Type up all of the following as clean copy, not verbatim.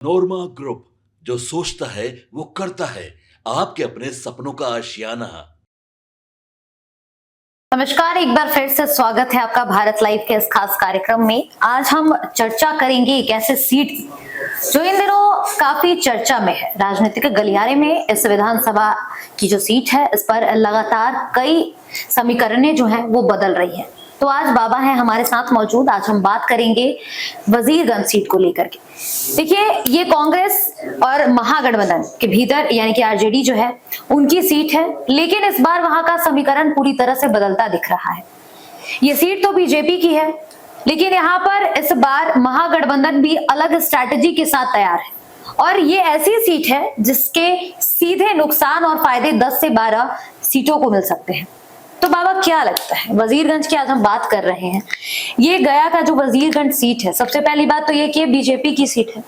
नोरमा group, जो सोचता है वो करता है। आपके अपने सपनों का आशियाना। नमस्कार, एक बार फिर से स्वागत है आपका भारत लाइव के इस खास कार्यक्रम में। आज हम चर्चा करेंगे एक ऐसे सीट जो इन दिनों काफी चर्चा में है राजनीतिक गलियारे में। इस विधानसभा की जो सीट है, इस पर लगातार कई समीकरणें जो हैं वो बदल रही हैं। तो आज बाबा हैं हमारे साथ मौजूद। आज हम बात करेंगे वजीरगंज सीट को लेकर के। देखिए, ये कांग्रेस और महागठबंधन के भीतर यानी कि आरजेडी जो है उनकी सीट है, लेकिन इस बार वहां का समीकरण पूरी तरह से बदलता दिख रहा है। ये सीट तो बीजेपी की है, लेकिन यहाँ पर इस बार महागठबंधन भी अलग स्ट्रैटेजी के साथ तैयार है और ये ऐसी सीट है जिसके सीधे नुकसान और फायदे 10 से 12 सीटों को मिल सकते हैं। तो बाबा, क्या लगता है वजीरगंज की आज हम बात कर रहे हैं, ये गया का जो वजीरगंज सीट है, सबसे पहली बात तो ये कि बीजेपी की सीट है,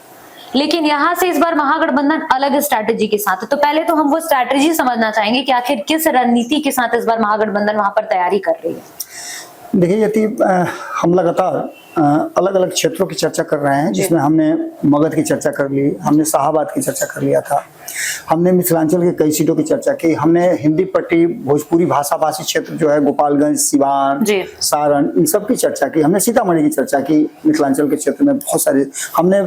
लेकिन यहाँ से इस बार महागठबंधन अलग स्ट्रैटेजी के साथ है। तो पहले तो हम वो स्ट्रैटेजी समझना चाहेंगे कि आखिर किस रणनीति के साथ इस बार महागठबंधन वहां पर तैयारी कर रही है। देखिए यति, हम लगातार अलग अलग क्षेत्रों की चर्चा कर रहे हैं, जिसमें हमने मगध की चर्चा कर ली, हमने शाहाबाद की चर्चा कर लिया था, हमने मिथिलांचल के कई सीटों की चर्चा की, हमने हिंदी पट्टी भोजपुरी भाषा भाषी क्षेत्र जो है गोपालगंज, सिवान, सारण, इन सब की चर्चा की, हमने सीतामढ़ी की चर्चा की, मिथिलांचल के क्षेत्र में बहुत सारे हमने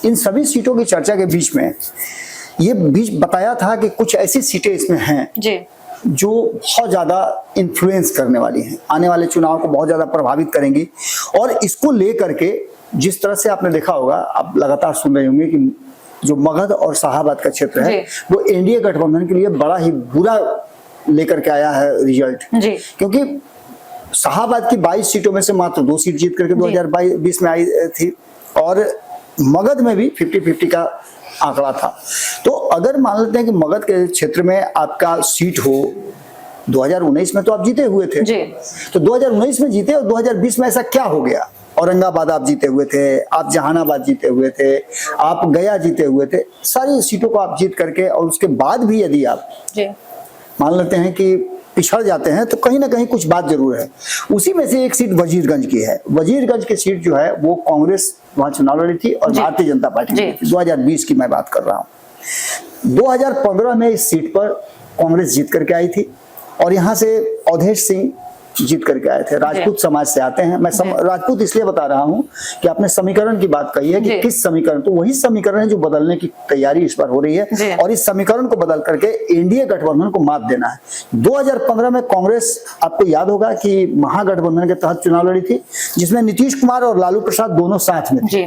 इन सभी सीटों की चर्चा के बीच में ये बीच बताया था कि कुछ ऐसी सीटें इसमें हैं जो बहुत ज्यादा इन्फ्लुएंस करने वाली हैं, आने वाले चुनाव को बहुत ज्यादा प्रभावित करेंगी। और इसको लेकर के जिस तरह से आपने देखा होगा, आप लगातार सुन रहे होंगे कि जो मगध और शाहाबाद का क्षेत्र है वो एनडीए गठबंधन के लिए बड़ा ही बुरा लेकर के आया है रिजल्ट, क्योंकि शाहाबाद की 22 सीटों में से मात्र 2 सीट जीत करके 2020 में आई थी और मगध में भी 50-50 का आंकड़ा था। तो अगर मान लेते हैं कि मगध के क्षेत्र में आपका सीट हो, 2019 में तो आप जीते हुए थे, तो 2019 में जीते और 2020 में ऐसा क्या हो गया? औरंगाबाद आप जीते हुए थे, आप जहानाबाद जीते हुए थे, आप गया जीते हुए थे, सारी सीटों को आप जीत करके और उसके बाद भी यदि आप मान लेते हैं कि पिछड़ जाते हैं तो कहीं ना कहीं कुछ बात जरूर है। उसी में से एक सीट वजीरगंज की है। वजीरगंज की सीट जो है वो कांग्रेस वहां चुनाव लड़ी थी और भारतीय जनता पार्टी 2020 की मैं बात कर रहा हूँ। 2015 में इस सीट पर कांग्रेस जीत करके आई थी और यहाँ से अवधेश सिंह जीत करके आए थे, राजपूत समाज से आते हैं। मैं राजपूत इसलिए बता रहा हूं कि आपने समीकरण की बात कही है कि किस समीकरण, तो वही समीकरण है जो बदलने की तैयारी इस बार हो रही है और इस समीकरण को बदल करके एनडीए गठबंधन को मात देना है। 2015 में कांग्रेस, आपको याद होगा कि महागठबंधन के तहत चुनाव लड़ी थी, जिसमें नीतीश कुमार और लालू प्रसाद दोनों साथ में थे।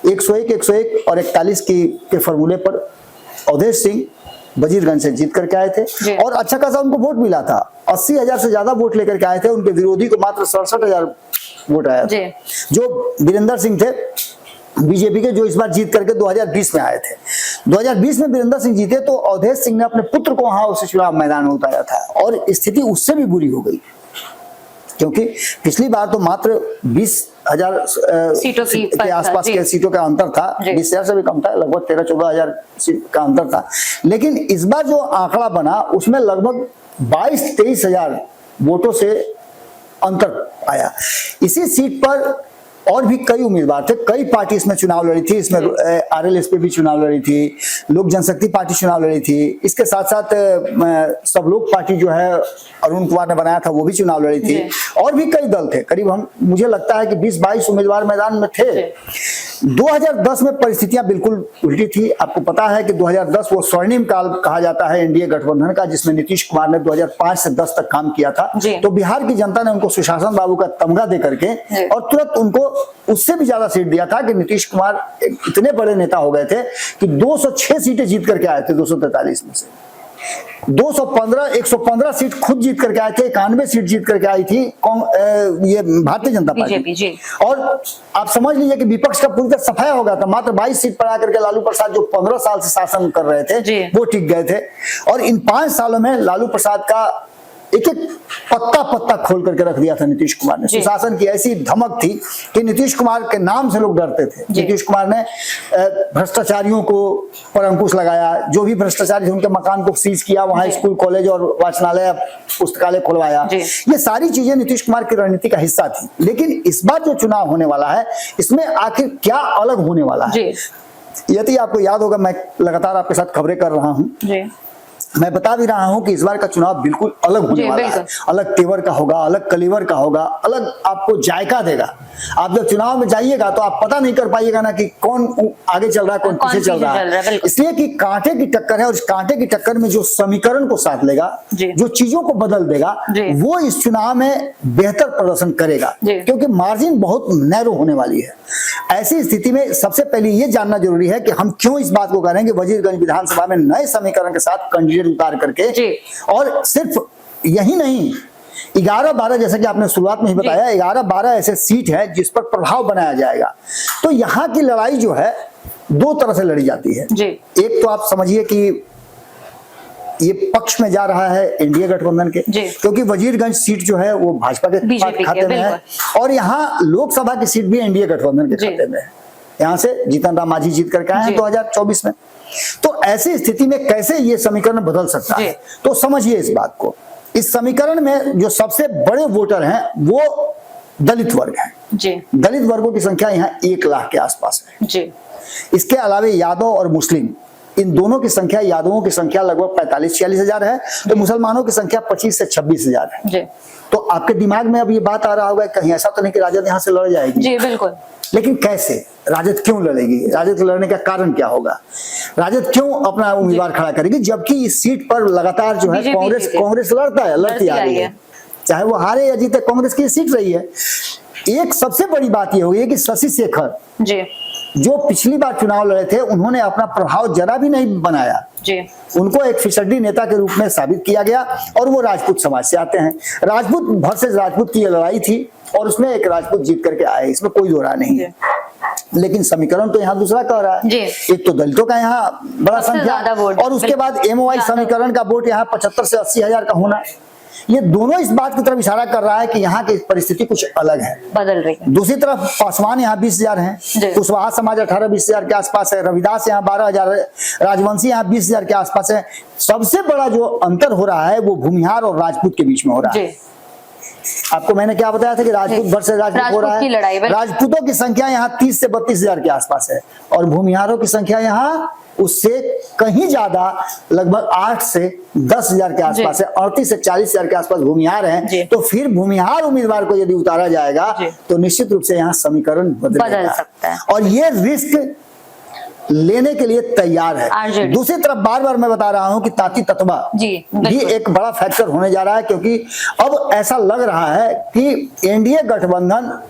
101 और 41 के फॉर्मूले पर अवधेश सिंह वजीरगंज से जीत करके आए थे और अच्छा खासा उनको वोट मिला था। 80,000 से ज्यादा वोट लेकर के आए थे, उनके विरोधी को मात्र 67,000 वोट आया था, जो वीरेंद्र सिंह थे बीजेपी के, जो इस बार जीत करके 2020 में आए थे। 2020 में वीरेंद्र सिंह जीते तो अवधेश सिंह ने अपने पुत्र को वहां उस चुनाव मैदान में उतारा था और स्थिति उससे भी बुरी हो गई, क्योंकि पिछली बार तो मात्र 20,000 सीटों के आसपास के सीटों का अंतर था, 20,000 से भी कम था, लगभग 13-14,000 सीट का अंतर था। लेकिन इस बार जो आंकड़ा बना उसमें लगभग 22-23,000 वोटों से अंतर आया। इसी सीट पर और भी कई उम्मीदवार थे, कई पार्टी इसमें चुनाव लड़ी थी। इसमें आरएलएसपी भी चुनाव लड़ी थी, लोक जनशक्ति पार्टी चुनाव लड़ी थी, इसके साथ साथ सब लोग पार्टी जो है अरुण कुमार ने बनाया था वो भी चुनाव लड़ी थी और भी कई दल थे। करीब मुझे लगता है कि 20-22 उम्मीदवार मैदान में थे। 2010 में परिस्थितियां बिल्कुल उल्टी थी। आपको पता है कि 2010 वो स्वर्णिम काल कहा जाता है एनडीए गठबंधन का, जिसमें नीतीश कुमार ने 2005 से 10 तक काम किया था। तो बिहार की जनता ने उनको सुशासन बाबू का तमगा दे करके और तुरंत उनको उससे भी ज्यादा सीट दिया था कि नीतीश कुमार इतने बड़े नेता हो गए थे कि 206 सीटें जीत करके आए थे 243 में से। 115 सीट खुद जीत करके आए थे, 91 सीट जीत करके आई थी ये भारतीय जनता पार्टी। और आप समझ लीजिए कि विपक्ष का पूरी तरह सफाया हो गया था। मात्र 22 सीट पर आकर के लालू प्रसाद, जो 15 साल से शासन कर रहे थे, वो टिक गए थे। और इन 5 सालों में लालू प्रसाद का एक एक पत्ता खोल करके रख दिया था नीतीश कुमार ने। सुशासन की ऐसी धमक थी कि नीतीश कुमार के नाम से लोग डरते थे। नीतीश कुमार ने भ्रष्टाचारियों को पर अंकुश लगाया, जो भी भ्रष्टाचारी थे उनके मकान को सीज किया, वहां स्कूल, कॉलेज और वाचनालय, पुस्तकालय खुलवाया। ये सारी चीजें नीतीश कुमार की रणनीति का हिस्सा थी। लेकिन इस बार जो चुनाव होने वाला है, इसमें आखिर क्या अलग होने वाला है? यदि आपको याद होगा, मैं लगातार आपके साथ खबरें कर रहा हूँ, जी मैं बता भी रहा हूं कि इस बार का चुनाव बिल्कुल अलग होने वाला है। अलग तेवर का होगा, अलग कलीवर का होगा, अलग आपको जायका देगा। आप जब चुनाव में जाइएगा तो आप पता नहीं कर पाइएगा ना कि कौन आगे चल रहा है, कौन पीछे चल रहा है। इसलिए कि कांटे की टक्कर है, और इस कांटे की टक्कर में जो समीकरण को साथ लेगा, जो चीजों को बदल देगा, वो इस चुनाव में बेहतर प्रदर्शन करेगा, क्योंकि मार्जिन बहुत नैरो होने वाली है। ऐसी स्थिति में सबसे पहले ये जानना जरूरी है कि हम क्यों इस बात को कह रहे हैं कि वजीरगंज विधानसभा में नए समीकरण के साथ कैंडिडेट उतार करके, और सिर्फ यही नहीं, 11-12 जैसा कि आपने शुरुआत में ही बताया, 11-12 ऐसे सीट है जिस पर प्रभाव बनाया जाएगा। तो यहाँ की लड़ाई जो है दो तरह से लड़ी जाती है। एक तो आप समझिए कि ये पक्ष में जा रहा है एनडीए गठबंधन के, क्योंकि वजीरगंज सीट जो है वो भाजपा के खाते में है, और यहाँ लोकसभा की सीट भी एनडीए गठबंधन के खाते में है। यहाँ से जीतन राम मांझी जीत करके आए हैं 2024 में। तो ऐसी स्थिति में कैसे ये समीकरण बदल सकता है, तो समझिए इस बात को। इस समीकरण में जो सबसे बड़े वोटर हैं वो दलित वर्ग है। दलित वर्गों की संख्या यहाँ 1 लाख के आसपास है। इसके अलावे यादव और मुस्लिम, इन दोनों की संख्या, यादवों की संख्या लगभग 45-46 हजार है, तो मुसलमानों की संख्या 25 से 26 हजार है। तो आपके दिमाग में अब ये बात आ रहा होगा, कहीं ऐसा तो नहीं कि राजद यहाँ से लड़ जाएगी? जी बिल्कुल। लेकिन कैसे? राजद क्यों लड़ेगी? राजद लड़ने का कारण क्या होगा? राजद क्यों अपना उम्मीदवार खड़ा करेगी, जबकि इस सीट पर लगातार जो है कांग्रेस लड़ती आ रही है, चाहे वो हारे या जीते, कांग्रेस की सीट रही है। एक सबसे बड़ी बात यह होगी कि शशि शेखर जो पिछली बार चुनाव लड़े थे, उन्होंने अपना प्रभाव जरा भी नहीं बनाया। उनको एक फिसड्डी नेता के रूप में साबित किया गया, और वो राजपूत समाज से आते हैं। राजपूत वर्सेस राजपूत की लड़ाई थी, और उसमें एक राजपूत जीत करके आए, इसमें कोई दो राय नहीं है। लेकिन समीकरण तो यहाँ दूसरा कह रहा है। एक तो दलितों का यहाँ बड़ा संख्या, और उसके बाद एमओआई समीकरण का वोट यहाँ 75 से 80 हजार का होना, ये दोनों इस बात की तरफ इशारा कर रहा है कि यहाँ की परिस्थिति कुछ अलग है, बदल रही है। दूसरी तरफ पासवान यहाँ 20 हजार है, कुशवाहा समाज 18-20 हजार के आसपास है, रविदास यहाँ 12 हजार है, राजवंशी यहाँ 20 हजार के आसपास है। सबसे बड़ा जो अंतर हो रहा है वो भूमिहार और राजपूत के बीच में हो रहा है। आपको मैंने क्या बताया था कि राजपूत वर्सेस राजपूत हो रहा है। राजपूतों की संख्या यहाँ 30 से 32 हजार के आसपास है, और भूमिहारों की संख्या यहाँ उससे कहीं ज्यादा, लगभग 8 से 10 हजार के आसपास है। 38 से 40 हजार के आसपास भूमिहार हैं। तो फिर भूमिहार उम्मीदवार को यदि उतारा जाएगा तो निश्चित रूप से यहाँ समीकरण बदल सकता है, और ये रिस्क लेने के लिए तैयार है। दूसरी तरफ बार बार मैं बता रहा हूं कि ताती तत्वा भी एक बड़ा फैक्टर होने जा रहा है, क्योंकि अब ऐसा लग रहा है कि एनडीए गठबंधन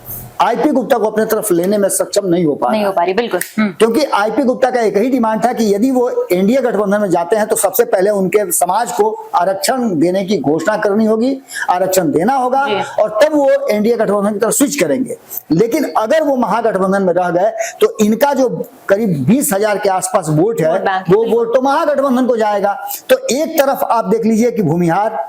आईपी गुप्ता को अपने तरफ लेने में सक्षम नहीं हो पा रही। बिल्कुल। क्योंकि आईपी गुप्ता का एक ही डिमांड था कि यदि वो एनडीए गठबंधन में जाते हैं तो सबसे पहले उनके समाज को आरक्षण देने की घोषणा करनी होगी, आरक्षण देना होगा, और तब वो एनडीए गठबंधन की तरफ स्विच करेंगे। लेकिन अगर वो महागठबंधन में रह गए तो इनका जो करीब 20 हजार के आसपास वोट है, वो वोट तो महागठबंधन को जाएगा। तो एक तरफ आप देख लीजिए कि भूमिहार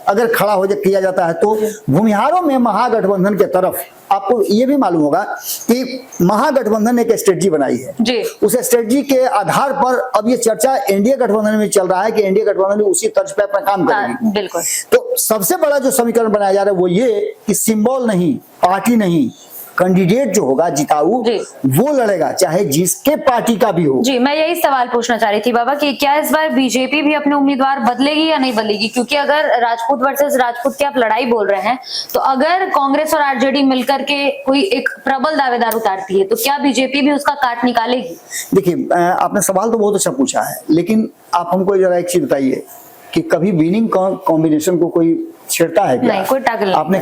अगर खड़ा हो किया जाता है तो भूमिहारों में महागठबंधन के तरफ, आपको ये भी मालूम होगा कि महागठबंधन ने एक स्ट्रेटजी बनाई है। उस स्ट्रेटजी के आधार पर अब ये चर्चा एनडीए गठबंधन में चल रहा है कि एनडीए गठबंधन उसी तर्ज पे अपना काम करेगी। बिल्कुल। तो सबसे बड़ा जो समीकरण बनाया जा रहा है वो ये कि सिंबल नहीं, पार्टी नहीं, कैंडिडेट जो होगा जिताऊ वो लड़ेगा, चाहे जिसके पार्टी का भी हो। जी, मैं यही सवाल पूछना चाह रही थी बाबा कि क्या इस बार बीजेपी भी अपने उम्मीदवार बदलेगी या नहीं बदलेगी? क्योंकि अगर राजपूत वर्सेस राजपूत की आप लड़ाई बोल रहे हैं, तो अगर कांग्रेस और आरजेडी मिलकर के कोई एक प्रबल दावेदार उतारती है तो क्या बीजेपी भी उसका काट निकालेगी? देखिए, आपने सवाल तो बहुत अच्छा पूछा है, लेकिन आप हमको जरा एक चीज बताइए कि कभी विनिंग कॉम्बिनेशन को कोई छेड़ता है क्या? नहीं, कोई टैकल आपने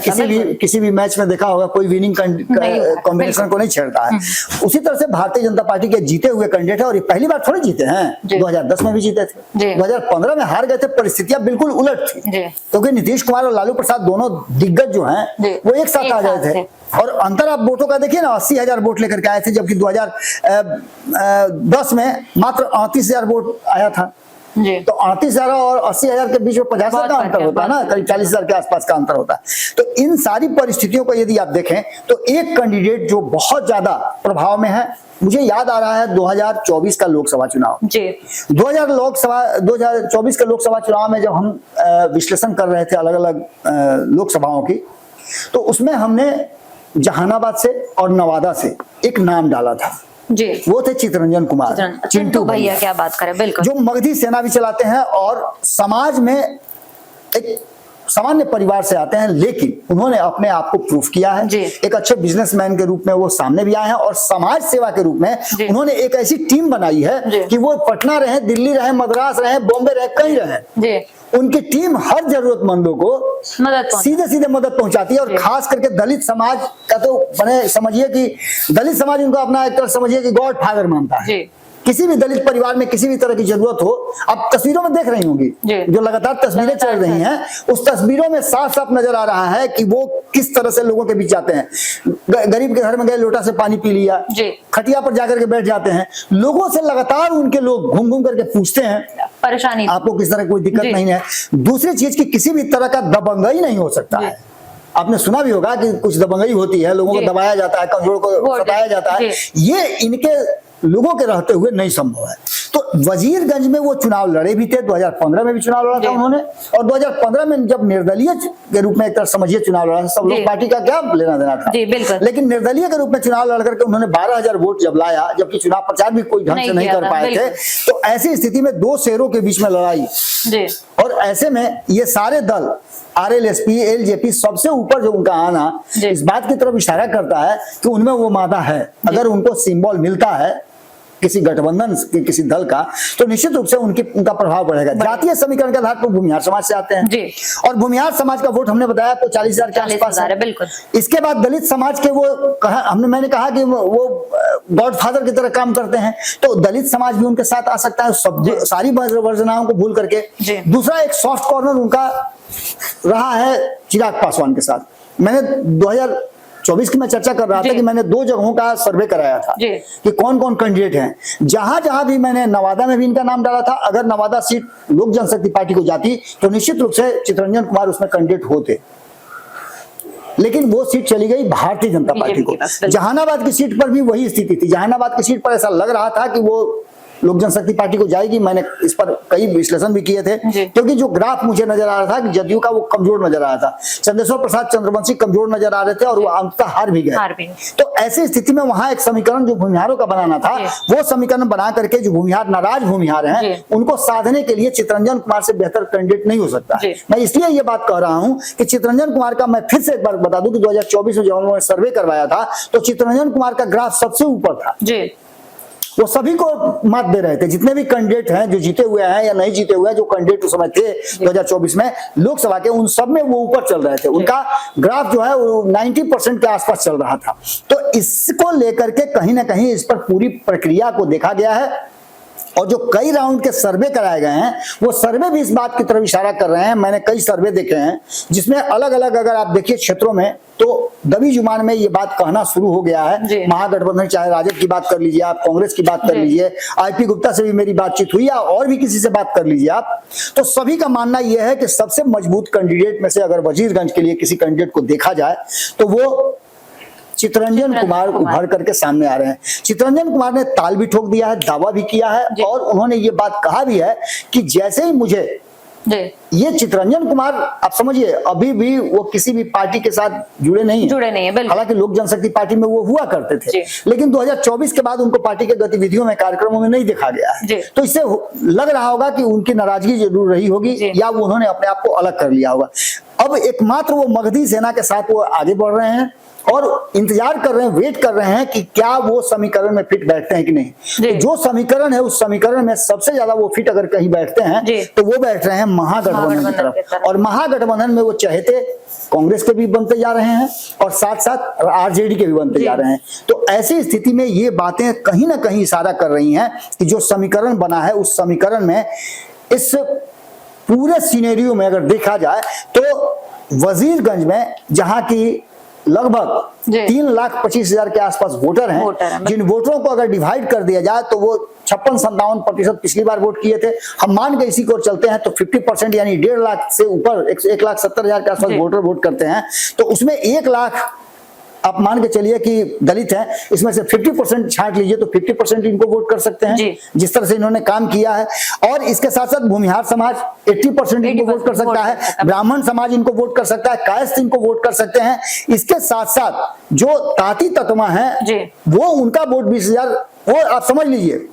किसी भी मैच में देखा होगा, कोई विनिंग कॉम्बिनेशन को नहीं छेड़ता है। उसी तरह से भारतीय जनता पार्टी के जीते हुए कैंडिडेट है, और ये पहली बार थोड़ी जीते हैं, 2010 में भी जीते थे, 2015 में हार गए थे। परिस्थितियां बिल्कुल उलट थी, क्योंकि नीतीश कुमार और लालू प्रसाद दोनों दिग्गज जो हैं वो एक साथ आ गए थे, और अंतर आप वोटों का देखिए ना, 80 हजार वोट लेकर के आए थे, जबकि 2010 में मात्र 38 हजार वोट आया था। तो 38 हजार और 80 हजार के बीच में 50 हजार का अंतर होता है ना, करीब 40 हजार के आसपास का अंतर होता है। तो इन सारी परिस्थितियों को यदि आप देखें तो एक कैंडिडेट जो बहुत ज्यादा प्रभाव में है, मुझे याद आ रहा है 2024 का लोकसभा चुनाव। 2024 के लोकसभा चुनाव में जब हम विश्लेषण कर रहे थे अलग अलग लोकसभाओं की, तो उसमें हमने जहानाबाद से और नवादा से एक नाम डाला था जी, वो थे चित्तरंजन कुमार, चिंटू भैया, क्या बात करें, बिल्कुल, जो मगधी सेना भी चलाते हैं और समाज में एक सामान्य परिवार से आते हैं, लेकिन उन्होंने अपने आप को प्रूफ किया है। जी। एक अच्छे बिजनेसमैन के रूप में वो सामने भी आए हैं और समाज सेवा के रूप में उन्होंने एक ऐसी टीम बनाई है कि वो पटना रहे, दिल्ली रहे, मद्रास रहे, बॉम्बे रहे, कहीं रहे, जी, उनकी टीम हर जरूरतमंदों को सीधे सीधे मदद पहुंचाती है। और खास करके दलित समाज का तो मैंने समझिए कि दलित समाज उनको अपना एक तरह समझिए कि गॉड फादर मानता है। किसी भी दलित परिवार में किसी भी तरह की जरूरत हो, आप तस्वीरों में देख रही होंगी, जो लगातार तस्वीरें चल रही हैं, उस तस्वीरों में साफ साफ नजर आ रहा है कि वो किस तरह से लोगों के बीच जाते हैं। गरीब के घर में गए, लोटा से पानी पी लिया, खटिया पर जाकर के बैठ जाते हैं, लोगों से लगातार उनके लोग घूम घूम करके पूछते हैं परेशानी, आपको किस तरह कोई दिक्कत नहीं है। दूसरी चीज की किसी भी तरह का दबंगई नहीं हो सकता है। आपने सुना भी होगा कि कुछ दबंगई होती है, लोगों को दबाया जाता है, कमजोर को सताया जाता है, ये इनके लोगों के रहते हुए नहीं संभव है। तो वजीरगंज में वो चुनाव लड़े भी थे, 2015 में भी चुनाव लड़ा था उन्होंने, और 2015 में जब निर्दलीय के रूप में एक तरह समझिए चुनाव लड़ा, सब लोग पार्टी का क्या लेना देना था, लेकिन निर्दलीय के रूप में चुनाव लड़ करके उन्होंने 12,000 वोट जब लाया, जबकि चुनाव प्रचार भी कोई ढंग से नहीं कर पाए थे, तो ऐसी स्थिति में दो शेरों के बीच में लड़ाई, और ऐसे में ये सारे दल आरएलएसपी, एलजेपी, सबसे ऊपर जो उनका आना इस बात की तरफ इशारा करता है कि उनमें वो मादा है। अगर उनको सिंबल मिलता है किसी गठबंधन किसी दल का, तो निश्चित रूप से उनका प्रभाव बढ़ेगा। जातीय समीकरण के आधार पर भूमिहार समाज से आते हैं और भूमिहार समाज का वोट हमने बताया तो 40,000 के आसपास है। बिल्कुल। इसके बाद दलित समाज के मैंने कहा कि वो गॉडफादर की तरह काम करते हैं, तो दलित समाज भी उनके साथ आ सकता है, सारी वर्जनाओं को भूल करके। दूसरा एक सॉफ्ट कॉर्नर उनका रहा है चिराग पासवान के साथ। मैंने 2024 की मैं चर्चा कर रहा था कि मैंने 2 जगहों का सर्वे कराया था कि कौन कौन कैंडिडेट हैं। जहां जहां भी मैंने नवादा में भी इनका नाम डाला था, अगर नवादा सीट लोक जनशक्ति पार्टी को जाती तो निश्चित रूप से चित्तरंजन कुमार उसमें कैंडिडेट होते, लेकिन वो सीट चली गई भारतीय जनता पार्टी को। जहानाबाद की सीट पर भी वही स्थिति थी। जहानाबाद की सीट पर ऐसा लग रहा था कि वो लोक जनशक्ति पार्टी को जाएगी। मैंने इस पर कई विश्लेषण भी किए थे, क्योंकि जो ग्राफ मुझे नजर आ रहा था कि जदयू का वो कमजोर नजर आ रहा था, चंद्रेश्वर प्रसाद चंद्रवंशी कमजोर नजर आ रहे थे और वो अंततः हार भी गए। तो ऐसी स्थिति में वहां एक समीकरण जो भूमिहारों का बनाना था, वो समीकरण बना करके जो भूमिहार नाराज भूमिहार हैं उनको साधने के लिए चित्तरंजन कुमार से बेहतर कैंडिडेट नहीं हो सकता। मैं इसलिए ये बात कह रहा हूं कि चित्तरंजन कुमार का, मैं फिर से एक बार बता दूं कि 2024 में जब उन्होंने सर्वे करवाया था तो चित्तरंजन कुमार का ग्राफ सबसे ऊपर था। वो सभी को मत दे रहे थे, जितने भी कैंडिडेट हैं जो जीते हुए हैं या नहीं जीते हुए हैं, जो कैंडिडेट उस समय थे 2024 में लोकसभा के, उन सब में वो ऊपर चल रहे थे। उनका ग्राफ जो है वो 90% के आसपास चल रहा था। तो इसको लेकर के कहीं ना कहीं इस पर पूरी प्रक्रिया को देखा गया है और जो कई राउंड के सर्वे कराए गए हैं वो सर्वे भी इस बात की तरफ इशारा कर रहे हैं। मैंने कई सर्वे देखे हैं जिसमें अलग अलग, अगर आप देखिए क्षेत्रों में, तो दबी जुबान में ये बात कहना शुरू हो गया है। महागठबंधन, चाहे राजद की बात कर लीजिए आप, कांग्रेस की बात कर लीजिए, आईपी गुप्ता से भी मेरी बातचीत हुई या और भी किसी से बात कर लीजिए आप, तो सभी का मानना यह है कि सबसे मजबूत कैंडिडेट में से अगर वजीरगंज के लिए किसी कैंडिडेट को देखा जाए तो वो चित्तरंजन कुमार उभर करके सामने आ रहे हैं। चित्तरंजन कुमार ने ताल भी ठोक दिया है, दावा भी किया है और उन्होंने ये बात कहा भी है कि जैसे ही मुझे ये चित्तरंजन कुमार, आप समझिए अभी भी वो किसी भी पार्टी के साथ जुड़े नहीं है। हालांकि लोक जनशक्ति पार्टी में वो हुआ करते थे, लेकिन 2024 के बाद उनको पार्टी के गतिविधियों में, कार्यक्रमों में नहीं देखा गया है। तो इससे लग रहा होगा कि उनकी नाराजगी जरूर रही होगी या वो उन्होंने अपने आप को अलग कर लिया होगा। अब एकमात्र वो मगधी सेना के साथ वो आगे बढ़ रहे हैं और इंतजार कर रहे हैं, वेट कर रहे हैं कि क्या वो समीकरण में फिट बैठते हैं कि नहीं। तो जो समीकरण है उस समीकरण में सबसे ज्यादा वो फिट अगर कहीं बैठते हैं तो वो बैठ रहे हैं महागठबंधन की तरफ। और महागठबंधन में वो चहेते कांग्रेस के भी बनते जा रहे हैं और साथ साथ आरजेडी के भी बनते जा रहे हैं। तो ऐसी स्थिति में ये बातें कहीं ना कहीं इशारा कर रही हैं कि जो समीकरण बना है उस समीकरण में, इस पूरे सिनेरियो में अगर देखा जाए तो वजीरगंज में जहां की लगभग 3,25,000 के आसपास वोटर हैं, जिन वोटरों को अगर डिवाइड कर दिया जाए तो वो 56-57% पिछली बार वोट किए थे। हम मान के इसी को चलते हैं तो 50% यानी 1.5 लाख से ऊपर 1,70,000 के आसपास वोटर वोट करते हैं। तो उसमें 1 लाख आप मान के चलिए कि दलित हैं, इसमें से 50% छांट लीजिए तो 50% इनको वोट कर सकते हैं, जिस तरह से इन्होंने काम किया है। और इसके साथ साथ भूमिहार समाज 80% इनको वोट कर सकता है, ब्राह्मण समाज इनको वोट कर सकता है, कायस्थ इनको वोट कर सकते हैं। इसके साथ साथ जो ताती ततमा है वो उनका वोट 20,000, वो आप समझ लीजिए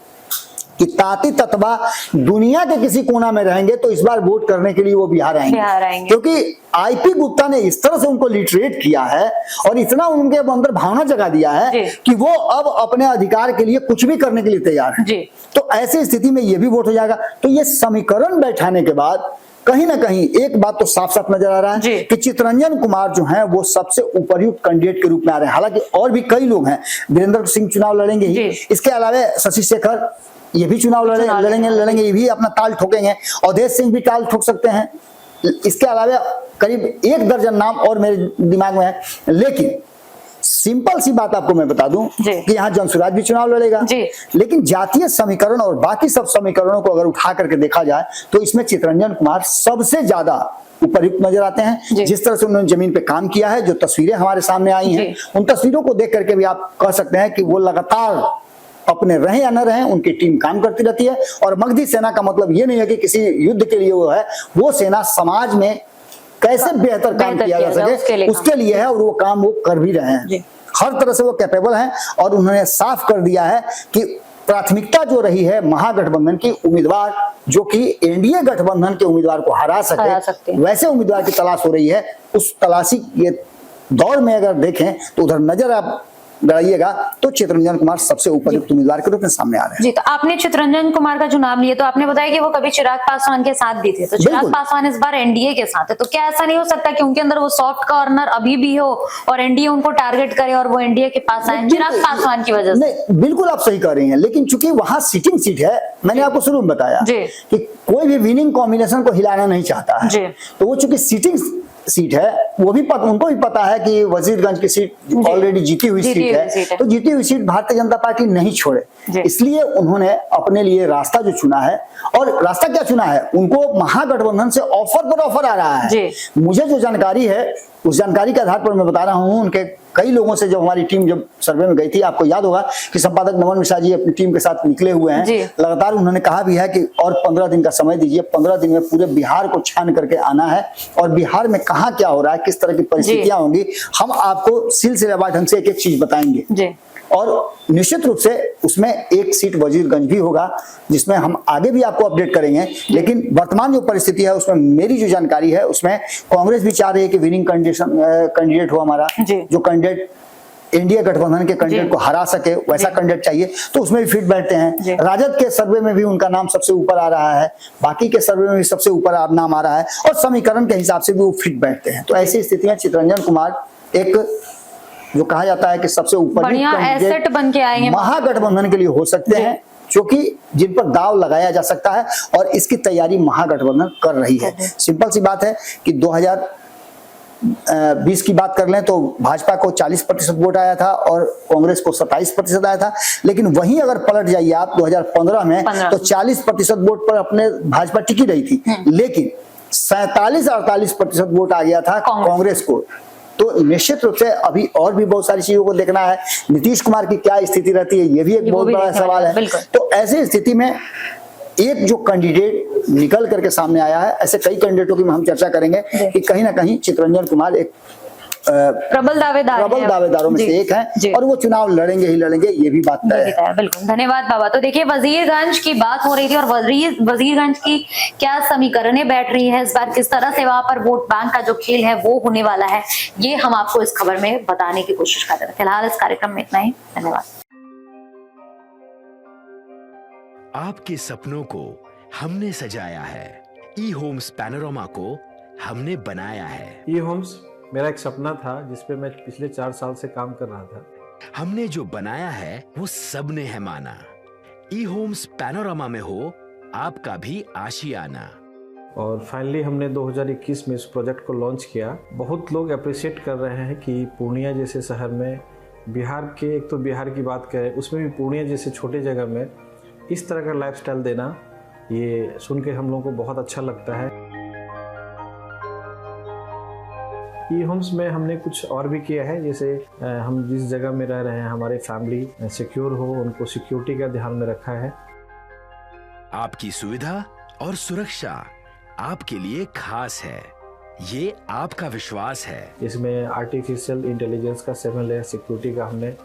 कि ताती ततवा दुनिया के किसी कोना में रहेंगे तो इस बार वोट करने के लिए वो बिहार आएंगे, क्योंकि आईपी गुप्ता ने इस तरह से उनको लिटरेट किया है और इतना उनके अंदर भावना जगा दिया है कि वो अब अपने अधिकार के लिए कुछ भी करने के लिए तैयार है। तो ऐसी स्थिति में ये भी वोट हो जाएगा। तो ये समीकरण बैठाने के बाद कहीं ना कहीं एक बात तो साफ साफ नजर आ रहा है कि चितरंजन कुमार जो हैं वो सबसे उपयुक्त कैंडिडेट के रूप में आ रहे हैं। हालांकि और भी कई लोग हैं, वीरेंद्र सिंह चुनाव लड़ेंगे ही, इसके अलावा शशि शेखर ये भी चुनाव लड़ेंगे, ये भी अपना ताल ठोकेंगे, अवधेश सिंह भी ताल ठोक सकते हैं। इसके अलावा करीब 1 दर्जन नाम और मेरे दिमाग में है। लेकिन सिंपल सी बात आपको मैं बता दूं कि यहाँ जनसुराज भी चुनाव लड़ेगा, लेकिन जातीय समीकरण और बाकी सब समीकरणों को अगर उठा करके देखा जाए तो इसमें चितरंजन कुमार सबसे ज्यादा उपयुक्त नजर आते हैं। जिस तरह से उन्होंने जमीन पे काम किया है, जो तस्वीरें हमारे सामने आई हैं, उन तस्वीरों को देख करके भी आप कह सकते हैं कि वो लगातार अपने रहे या न रहे उनकी टीम काम करती रहती है। और मगधी सेना का मतलब ये नहीं है कि किसी युद्ध के लिए वो है, वो सेना समाज में कैसे बेहतर काम किया जा सके उसके लिए है, और वो काम वो कर भी रहे हैं। हर तरह से वो कैपेबल हैं और उन्होंने साफ कर दिया है कि प्राथमिकता जो रही है महागठबंधन की उम्मीदवार जो कि एनडीए गठबंधन के उम्मीदवार को हरा सके वैसे उम्मीदवार की तलाश हो रही है। उस तलाशी के दौर में अगर देखें तो उधर नजर आप गड़ाइएगा तो चितरंजन कुमार सबसे उपयुक्त उम्मीदवार के रूप में सामने आ रहे हैं। जी, तो आपने चितरंजन कुमार का जो नाम लिया तो आपने बताया कि वो कभी चिराग पासवान के साथ भी थे, तो चिराग पासवान इस बार एनडीए के साथ है, तो क्या ऐसा नहीं हो सकता कि उनके अंदर वो सॉफ्ट कॉर्नर अभी भी हो और एनडीए उनको टारगेट करे और वो एनडीए के पास आए चिराग पासवान की वजह से? नहीं, बिल्कुल आप सही कह रही हैं, लेकिन चूंकि वहां सिटिंग सीट है, मैंने आपको शुरू में बताया कि कोई भी विनिंग कॉम्बिनेशन को हिलाना नहीं चाहता है, तो वो चूंकि सिटिंग सीट है, वो भी उनको भी पता है कि वजीरगंज की सीट ऑलरेडी जीती हुई सीट है, तो जीती हुई सीट भारतीय जनता पार्टी नहीं छोड़े, इसलिए उन्होंने अपने लिए रास्ता जो चुना है। और रास्ता क्या चुना है, उनको महागठबंधन से ऑफर पर ऑफर आ रहा है। मुझे जो जानकारी है उस जानकारी के आधार पर मैं बता रहा हूं, उनके कई लोगों से जब हमारी टीम जब सर्वे में गई थी, आपको याद होगा कि संपादक नमन मिश्रा जी अपनी टीम के साथ निकले हुए हैं, लगातार उन्होंने कहा भी है कि और 15 दिन का समय दीजिए, 15 दिन में पूरे बिहार को छान करके आना है और बिहार में कहाँ क्या हो रहा है, किस तरह की परिस्थितियां होंगी, हम आपको सिलसिलेवार ढंग से एक एक चीज बताएंगे। और निश्चित रूप से उसमें एक सीट वजीरगंज भी होगा जिसमें हम आगे भी आपको अपडेट करेंगे। लेकिन वर्तमान जो परिस्थिति है उसमें मेरी जो जानकारी है उसमें कांग्रेस भी चाह रही है कि विनिंग कैंडिडेट हो हमारा, जो कैंडिडेट एनडीए गठबंधन के कैंडिडेट को हरा सके वैसा कैंडिडेट चाहिए, तो उसमें भी फिट बैठते हैं। राजद के सर्वे में भी उनका नाम सबसे ऊपर आ रहा है, बाकी के सर्वे में भी सबसे ऊपर नाम आ रहा है और समीकरण के हिसाब से भी वो फिट बैठते हैं। तो ऐसी स्थितियां चितरंजन कुमार एक जो कहा जाता है कि सबसे ऊपर एसेट बन के आएंगे महागठबंधन के लिए हो सकते हैं, जो कि जिन पर दाव लगाया जा सकता है और इसकी तैयारी महागठबंधन कर रही है। सिंपल सी बात है कि 2020 की बात कर लें तो भाजपा को 40% वोट आया था और कांग्रेस को 27% आया था, लेकिन वहीं अगर पलट जाइए आप 2015 में तो 40% वोट पर अपने भाजपा टिकी रही थी, लेकिन 47-48% वोट आ गया था कांग्रेस को। तो निश्चित रूप से अभी और भी बहुत सारी चीजों को देखना है, नीतीश कुमार की क्या स्थिति रहती है ये भी एक बहुत बड़ा सवाल है। तो ऐसी स्थिति में एक जो कैंडिडेट निकल करके सामने आया है, ऐसे कई कैंडिडेटों की हम चर्चा करेंगे कि कहीं ना कहीं चितरंजन कुमार एक प्रबल दावेदारों में से एक है और वो चुनाव लड़ेंगे ही लड़ेंगे, ये भी बात तय है। बिल्कुल, धन्यवाद बाबा। तो देखिए वजीरगंज की बात हो रही थी और वजीरगंज की क्या समीकरणें बैठ रही है इस बार, किस तरह से वहां पर वोट बैंक का जो खेल है वो होने वाला है, ये हम आपको इस खबर में बताने की कोशिश कर रहे हैं। फिलहाल इस कार्यक्रम में इतना ही, धन्यवाद। आपके सपनों को हमने सजाया है, ई होम्स पैनोरमा को हमने बनाया है। ई होम्स मेरा एक सपना था जिसपे मैं पिछले 4 साल से काम कर रहा था। हमने जो बनाया है वो सबने है माना। ई होम्स पैनोरमा में हो आपका भी आशियाना। और फाइनली हमने 2021 में इस प्रोजेक्ट को लॉन्च किया। बहुत लोग अप्रिशिएट कर रहे हैं कि पूर्णिया जैसे शहर में, बिहार के, एक तो बिहार की बात करें उसमें भी पूर्णिया जैसे छोटे जगह में इस तरह का लाइफस्टाइल देना, ये सुन के हम लोगों को बहुत अच्छा लगता है। ई होम्स में हमने कुछ और भी किया है, जैसे हम जिस जगह में रह रहे हैं हमारे फैमिली सिक्योर हो, उनको सिक्योरिटी का ध्यान में रखा है। आपकी सुविधा और सुरक्षा आपके लिए खास है, ये आपका विश्वास है। इसमें आर्टिफिशियल इंटेलिजेंस का 7 लेयर सिक्योरिटी का हमने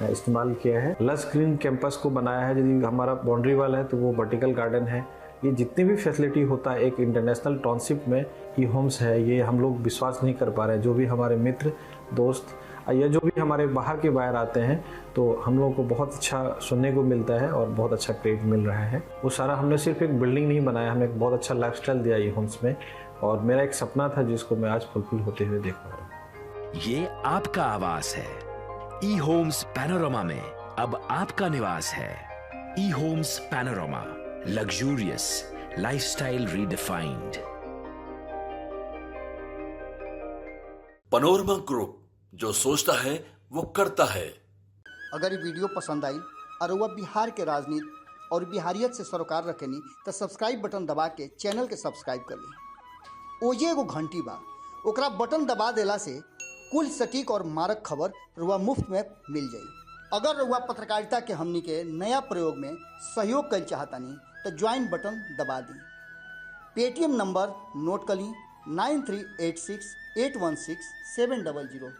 इस्तेमाल किया है। लस ग्रीन कैंपस को बनाया है, यदि हमारा बाउंड्री वाल है तो वो वर्टिकल गार्डन है। ये जितनी भी फैसिलिटी होता है एक इंटरनेशनल टाउनशिप में ई होम्स है, ये हम लोग विश्वास नहीं कर पा रहे हैं। जो भी हमारे मित्र दोस्त या जो भी हमारे बाहर के बाहर आते हैं तो हम लोगों को बहुत अच्छा सुनने को मिलता है और बहुत अच्छा क्रेडिट मिल रहा है। वो सारा हमने सिर्फ एक बिल्डिंग नहीं बनाया, हमें एक बहुत अच्छा लाइफस्टाइल दिया ई होम्स में, और मेरा एक सपना था जिसको मैं आज फुलफिल होते हुए देख पा रहा हूँ। ये आपका आवास है। ई होम्स पैनोरमा में अब आपका निवास है। E Homes Panorama, luxurious lifestyle redefined. Panorama group, जो सोचता है वो करता है। अगर ये वीडियो पसंद आई और वह बिहार के राजनीति और बिहारियत से सरोकार रखेनी तो सब्सक्राइब बटन दबा के चैनल के सब्सक्राइब कर ली। ओजे एगो घंटी बा, ओकरा बटन दबा देला से कुल सटीक और मारक खबर रुआ मुफ्त में मिल जाई। अगर रुआ पत्रकारिता के हमनी के नया प्रयोग में सहयोग कर चाहतानी तो ज्वाइन बटन दबा दी। पेटीएम नंबर नोट कर ली 9386816700।